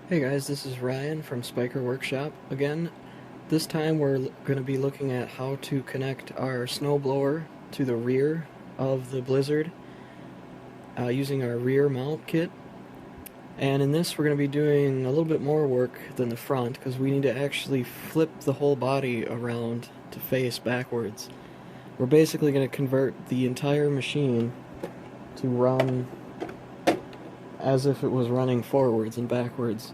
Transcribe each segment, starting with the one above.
Hey guys, this is Ryan from Spyker Workshop again. This time we're going to be looking at how to connect our snowblower to the rear of the Blizzard using our rear mount kit. And in this we're going to be doing a little bit more work than the front because we need to actually flip the whole body around to face backwards. We're basically going to convert the entire machine to run as if it was running forwards and backwards.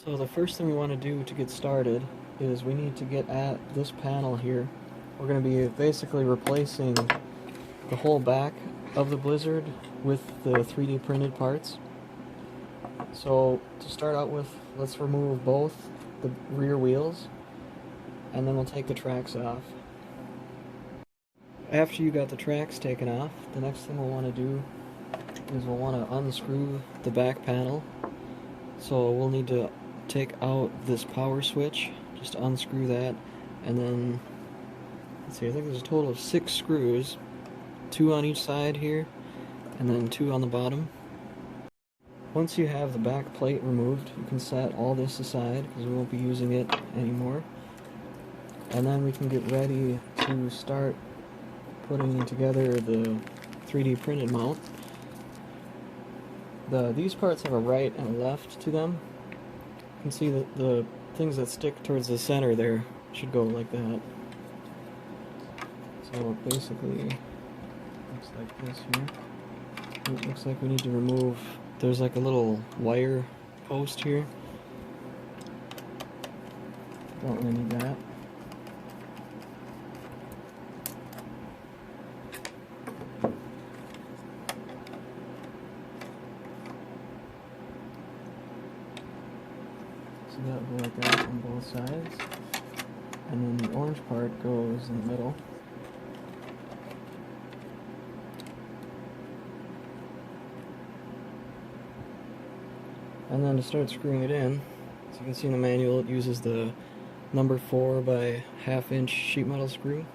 So the first thing we want to do to get started is we need to get at this panel here. We're going to be basically replacing the whole back of the Blizzard with the 3D printed parts. So to start out with, let's remove both the rear wheels and then we'll take the tracks off. After you got the tracks taken off, the next thing we'll want to do is we'll want to unscrew the back panel. So we'll need to take out this power switch, just unscrew that, and then, let's see, I think there's a total of 6 screws, 2 on each side here, and then 2 on the bottom. Once you have the back plate removed, you can set all this aside, because we won't be using it anymore. And then we can get ready to start putting together the 3D printed mount. These parts have a right and a left to them. You can see that the things that stick towards the center there should go like that. So basically, looks like this here. It looks like we need to remove, there's like a little wire post here. Don't really need that. So that'll go like that on both sides. And then the orange part goes in the middle. And then to start screwing it in, as you can see in the manual, it uses the number 4 by 1/2 inch sheet metal screw.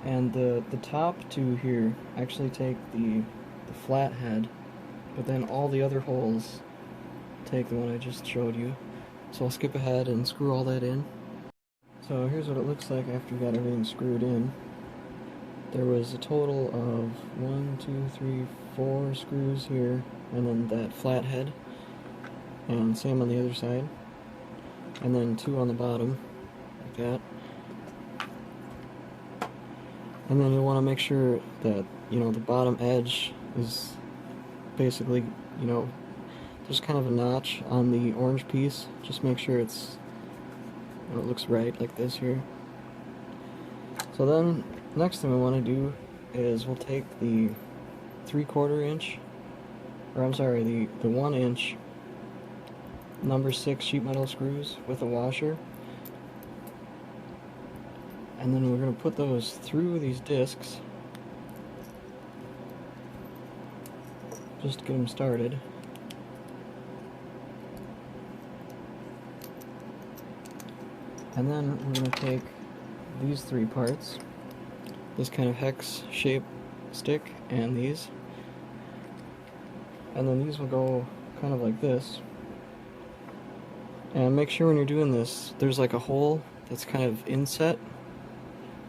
And the top two here actually take the flat head, but then all the other holes take the one I just showed you. So I'll skip ahead and screw all that in. So here's what it looks like after you got everything screwed in. There was a total of 1, 2, 3, 4 screws here, and then that flat head, and same on the other side, and then 2 on the bottom, like that. And then you'll want to make sure that, the bottom edge is basically, there's kind of a notch on the orange piece. Just make sure it looks right, like this here. So then, next thing we want to do is we'll take the 3/4 inch, or I'm sorry, the 1 inch number 6 sheet metal screws with a washer. And then we're going to put those through these discs, just to get them started. And then we're going to take these 3 parts, this kind of hex shape stick and these, and then these will go kind of like this. And make sure when you're doing this, there's like a hole that's kind of inset.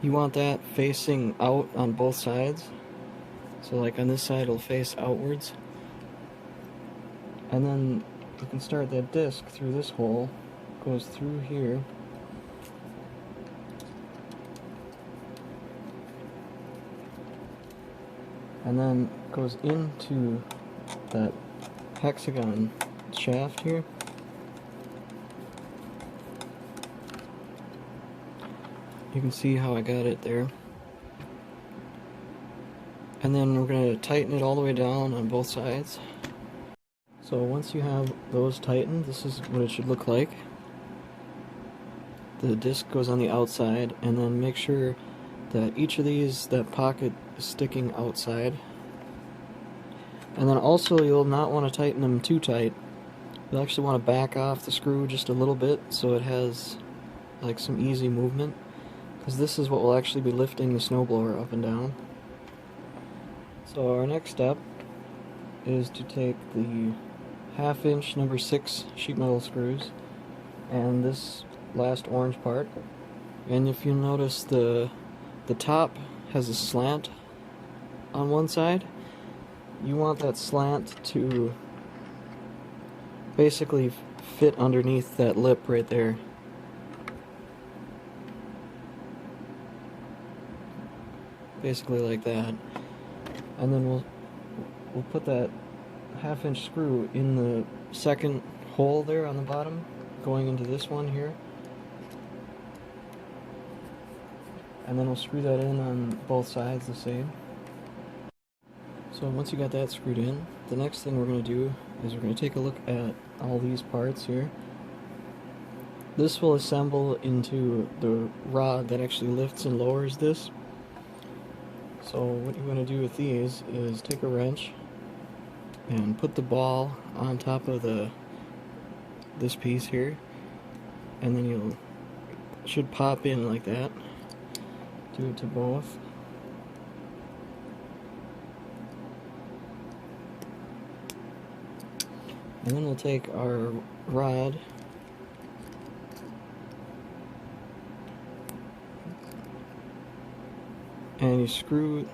You want that facing out on both sides. So like on this side it'll face outwards. And then you can start that disc through this hole, goes through here. And then goes into that hexagon shaft here. You can see how I got it there. And then we're going to tighten it all the way down on both sides. So once you have those tightened, this is what it should look like. The disc goes on the outside, and then make sure that each of these, that pocket is sticking outside. And then also you'll not want to tighten them too tight. You'll actually want to back off the screw just a little bit so it has like some easy movement, because this is what will actually be lifting the snowblower up and down. So our next step is to take the 1/2 inch number 6 sheet metal screws and this last orange part, and if you notice the top has a slant on one side. You want that slant to basically fit underneath that lip right there. Basically like that. And then we'll put that 1/2 inch screw in the second hole there on the bottom, going into this one here. And then we'll screw that in on both sides the same. So once you got that screwed in, the next thing we're going to do is we're going to take a look at all these parts here. This will assemble into the rod that actually lifts and lowers this. So what you want to do with these is take a wrench and put the ball on top of this piece here, and then you should pop in like that. Do it to both. And then we'll take our rod and you screw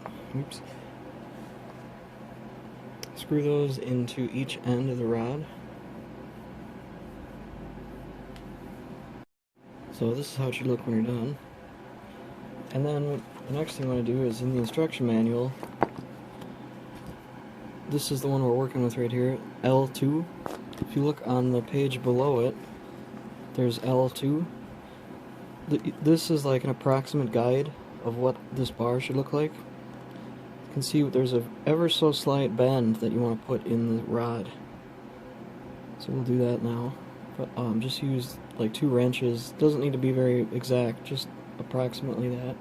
those into each end of the rod. So this is how it should look when you're done. And then the next thing I want to do is, in the instruction manual, this is the one we're working with right here, L2. If you look on the page below it, there's L2. This is like an approximate guide of what this bar should look like. You can see there's a ever so slight bend that you want to put in the rod. So we'll do that now. But just use like 2 wrenches. Doesn't need to be very exact, just approximately that.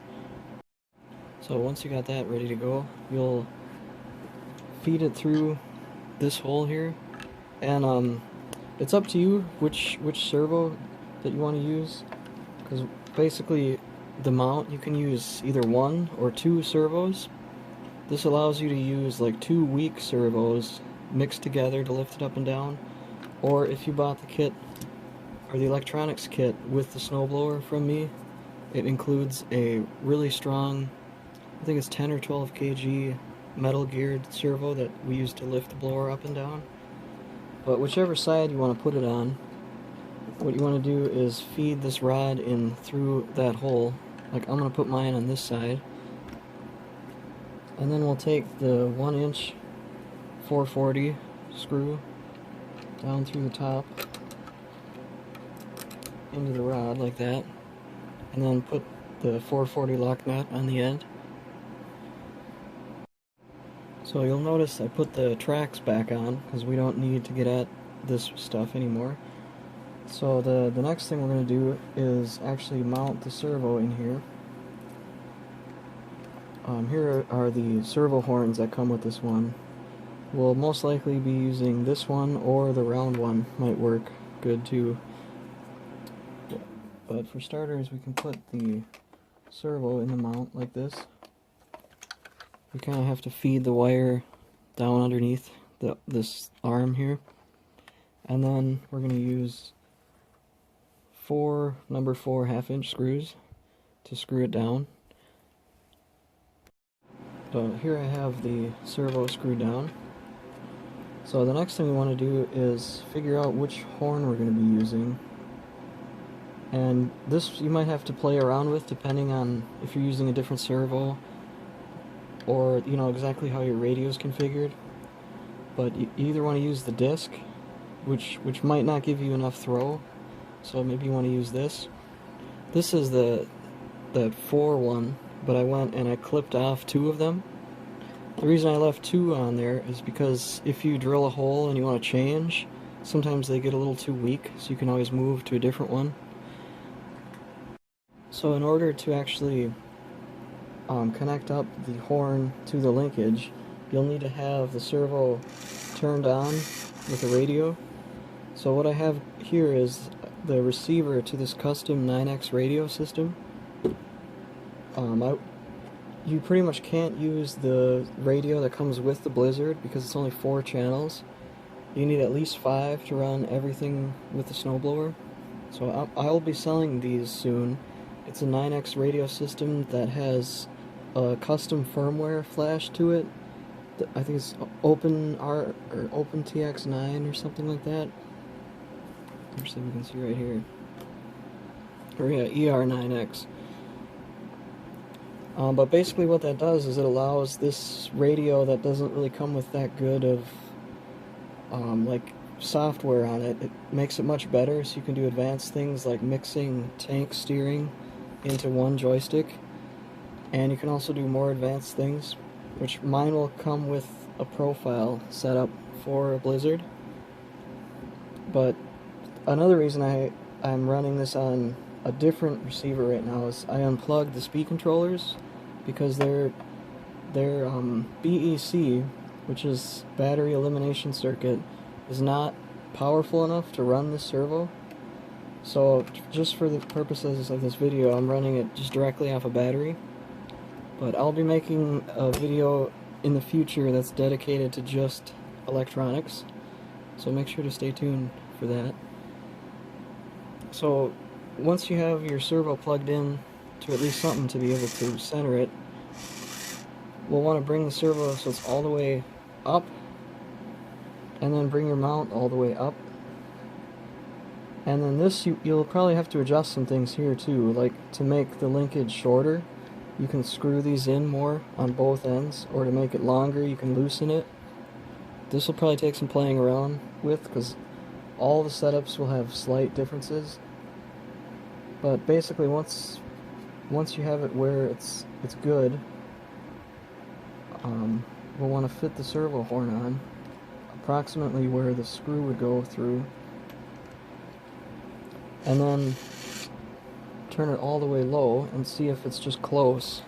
So once you got that ready to go, you'll feed it through this hole here, and it's up to you which servo that you want to use, because basically the mount, you can use either 1 or 2 servos. This allows you to use like 2 weak servos mixed together to lift it up and down, or if you bought the kit or the electronics kit with the snowblower from me, it includes a really strong, I think it's 10 or 12 kg metal geared servo that we use to lift the blower up and down. But whichever side you want to put it on, what you want to do is feed this rod in through that hole. Like I'm going to put mine on this side, and then we'll take the 1 inch 440 screw down through the top into the rod like that, and then put the 440 lock nut on the end. So you'll notice I put the tracks back on because we don't need to get at this stuff anymore. So the next thing we're going to do is actually mount the servo in here. Here are the servo horns that come with this one. We'll most likely be using this one, or the round one might work good too. But for starters, we can put the servo in the mount like this. We kind of have to feed the wire down underneath this arm here. And then we're going to use 4 number 4 1/2 inch screws to screw it down. So here I have the servo screwed down. So the next thing we want to do is figure out which horn we're going to be using. And this you might have to play around with depending on if you're using a different servo, or you know exactly how your radio is configured. But you either want to use the disc, which might not give you enough throw, so maybe you want to use this. This is the 4 one, but I went and I clipped off 2 of them. The reason I left 2 on there is because if you drill a hole and you want to change, sometimes they get a little too weak, so you can always move to a different one. So in order to actually connect up the horn to the linkage, you'll need to have the servo turned on with the radio. So what I have here is the receiver to this custom 9X radio system. You pretty much can't use the radio that comes with the Blizzard because it's only 4 channels. You need at least 5 to run everything with the snowblower. So I'll be selling these soon. It's a 9X radio system that has a custom firmware flash to it. I think it's OpenR or OpenTX9 or something like that. Actually, we can see right here. Or yeah, ER9X. But basically what that does is it allows this radio that doesn't really come with that good of like software on it. It makes it much better, so you can do advanced things like mixing tank steering into one joystick. And you can also do more advanced things, which mine will come with a profile set up for a Blizzard. But another reason I'm running this on a different receiver right now is I unplugged the speed controllers because their BEC, which is battery elimination circuit, is not powerful enough to run this servo. So just for the purposes of this video, I'm running it just directly off a battery. But I'll be making a video in the future that's dedicated to just electronics, so make sure to stay tuned for that. So once you have your servo plugged in to at least something to be able to center it, we'll want to bring the servo so it's all the way up, and then bring your mount all the way up. And then this, you'll probably have to adjust some things here too, like to make the linkage shorter. You can screw these in more on both ends, or to make it longer you can loosen it. This will probably take some playing around with, because all the setups will have slight differences. But basically once you have it where it's good, we'll want to fit the servo horn on approximately where the screw would go through, and then turn it all the way low and see if it's just close.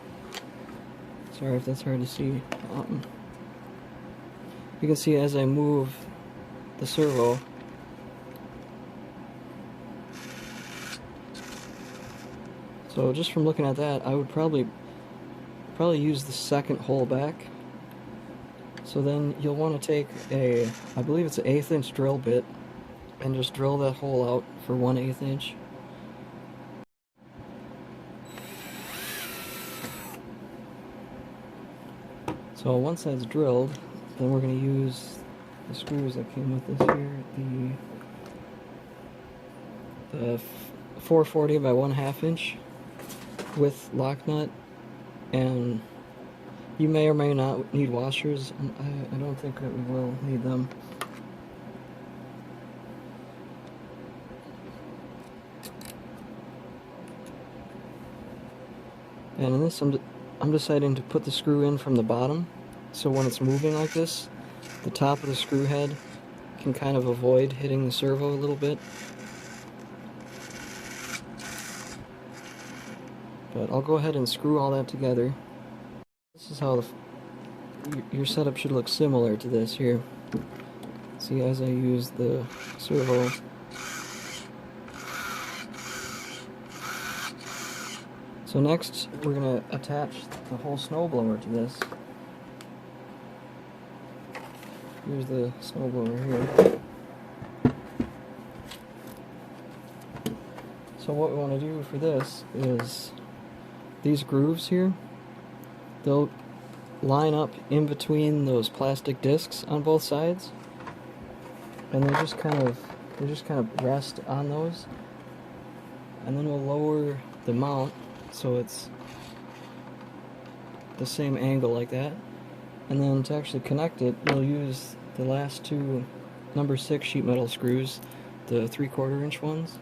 Sorry if that's hard to see. You can see as I move the servo, so just from looking at that, I would probably use the second hole back. So then you'll want to take I believe it's an 1/8 inch drill bit, and just drill that hole out for 1/8 inch. So once that's drilled, then we're going to use the screws that came with this here, the 440 by 1/2 inch with lock nut, and you may or may not need washers. I don't think that we will need them. And in this, I'm deciding to put the screw in from the bottom, so when it's moving like this, the top of the screw head can kind of avoid hitting the servo a little bit. But I'll go ahead and screw all that together. This is how your setup should look similar to this here. See, as I use the servo, so next we're going to attach the whole snowblower to this. Here's the snowblower here. So what we want to do for this is these grooves here, they'll line up in between those plastic discs on both sides, and they just kind of rest on those, and then we'll lower the mount so it's the same angle like that, and then to actually connect it, we'll use the last two number 6 sheet metal screws, the 3/4 inch ones,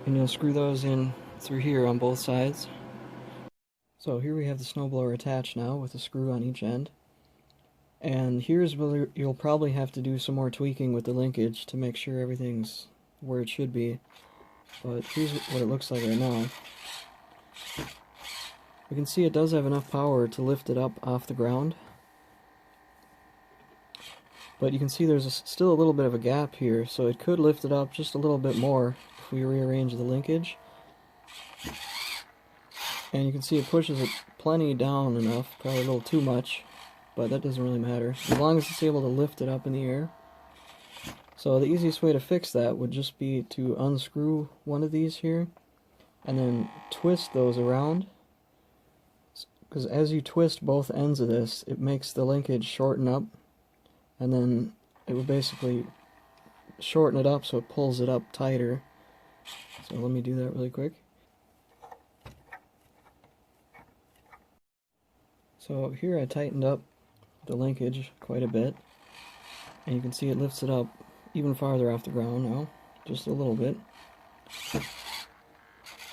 and you'll screw those in through here on both sides. So here we have the snowblower attached now with a screw on each end, and here's where you'll probably have to do some more tweaking with the linkage to make sure everything's where it should be, but here's what it looks like right now. You can see it does have enough power to lift it up off the ground, but you can see there's still a little bit of a gap here, so it could lift it up just a little bit more if we rearrange the linkage. And you can see it pushes it plenty down enough, probably a little too much, but that doesn't really matter, as long as it's able to lift it up in the air. So the easiest way to fix that would just be to unscrew one of these here, and then twist those around. Because as you twist both ends of this, it makes the linkage shorten up, and then it will basically shorten it up so it pulls it up tighter. So let me do that really quick. So here I tightened up the linkage quite a bit, and you can see it lifts it up even farther off the ground now, just a little bit.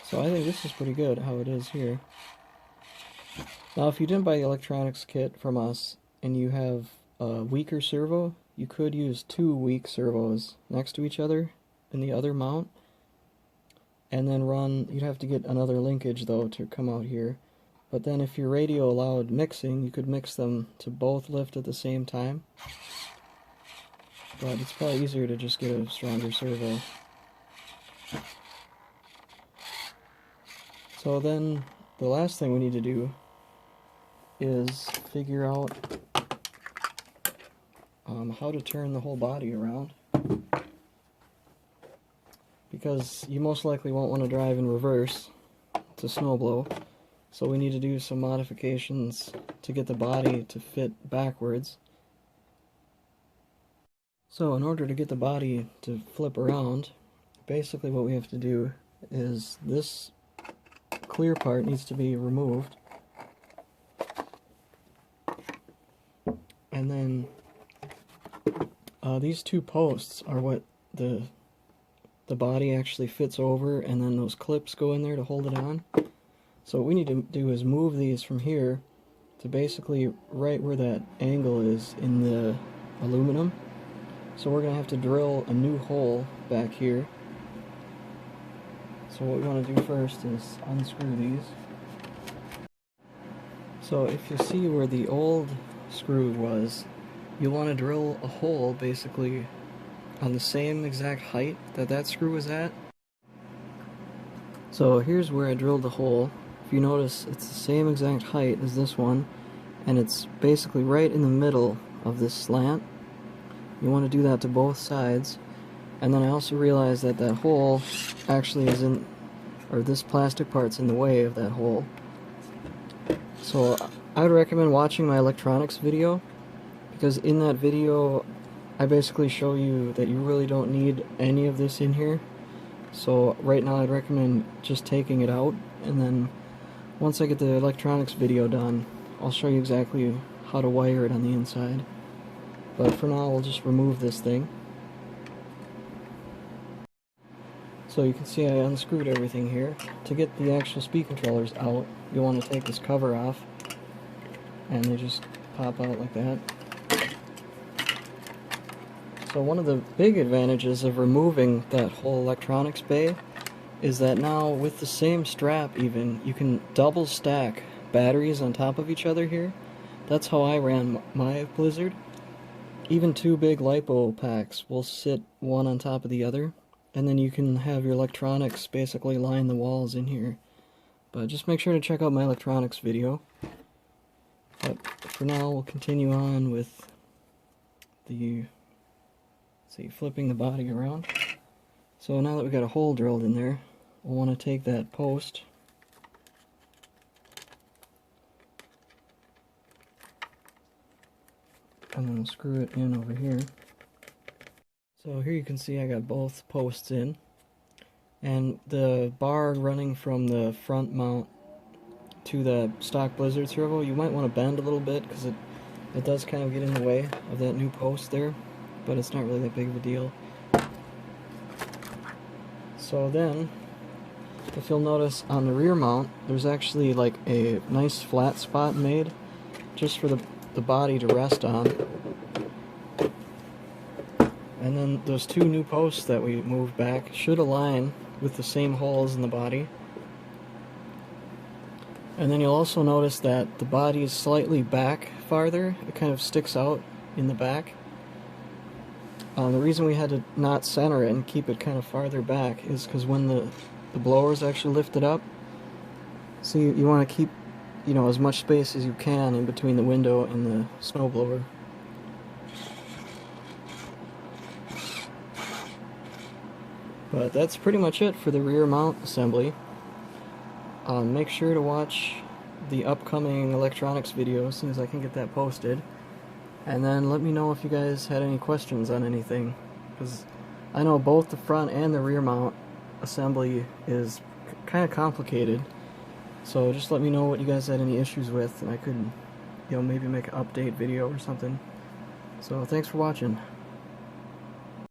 So I think this is pretty good how it is here. Now if you didn't buy the electronics kit from us and you have a weaker servo, you could use 2 weak servos next to each other in the other mount, and then run, you'd have to get another linkage though to come out here. But then if your radio allowed mixing, you could mix them to both lift at the same time. But it's probably easier to just get a stronger servo. So then the last thing we need to do is figure out how to turn the whole body around. Because you most likely won't want to drive in reverse to snowblow. So we need to do some modifications to get the body to fit backwards. So in order to get the body to flip around, basically what we have to do is this clear part needs to be removed. And then these 2 posts are what the body actually fits over, and then those clips go in there to hold it on. So what we need to do is move these from here to basically right where that angle is in the aluminum. So we're going to have to drill a new hole back here. So what we want to do first is unscrew these. So if you see where the old screw was, you'll want to drill a hole basically on the same exact height that that screw was at. So here's where I drilled the hole. If you notice, it's the same exact height as this one, and it's basically right in the middle of this slant. You want to do that to both sides. And then I also realized that that hole actually is in, or this plastic part's in the way of that hole. So I would recommend watching my electronics video, because in that video I basically show you that you really don't need any of this in here. So right now I'd recommend just taking it out, and then once I get the electronics video done, I'll show you exactly how to wire it on the inside. But for now, we'll just remove this thing. So you can see I unscrewed everything here. To get the actual speed controllers out, you want to take this cover off, and they just pop out like that. So one of the big advantages of removing that whole electronics bay is that now with the same strap even, you can double stack batteries on top of each other here. That's how I ran my Blizzard. Even 2 big LiPo packs will sit one on top of the other, and then you can have your electronics basically line the walls in here. But just make sure to check out my electronics video. But for now, we'll continue on with the, flipping the body around. So now that we've got a hole drilled in there, we'll want to take that post and then screw it in over here. So here you can see I got both posts in, and the bar running from the front mount to the stock Blizzard servo, you might want to bend a little bit because it does kind of get in the way of that new post there, but it's not really that big of a deal. So then, if you'll notice on the rear mount, there's actually like a nice flat spot made just for the body to rest on. And then those 2 new posts that we moved back should align with the same holes in the body. And then you'll also notice that the body is slightly back farther. It kind of sticks out in the back. The reason we had to not center it and keep it kind of farther back is because when the blower is actually lifted up, so you want to keep, you know, as much space as you can in between the window and the snowblower. But that's pretty much it for the rear mount assembly. Make sure to watch the upcoming electronics video as soon as I can get that posted. And then let me know if you guys had any questions on anything, because I know both the front and the rear mount assembly is kind of complicated. So just let me know what you guys had any issues with, and I could, you know, maybe make an update video or something. So thanks for watching.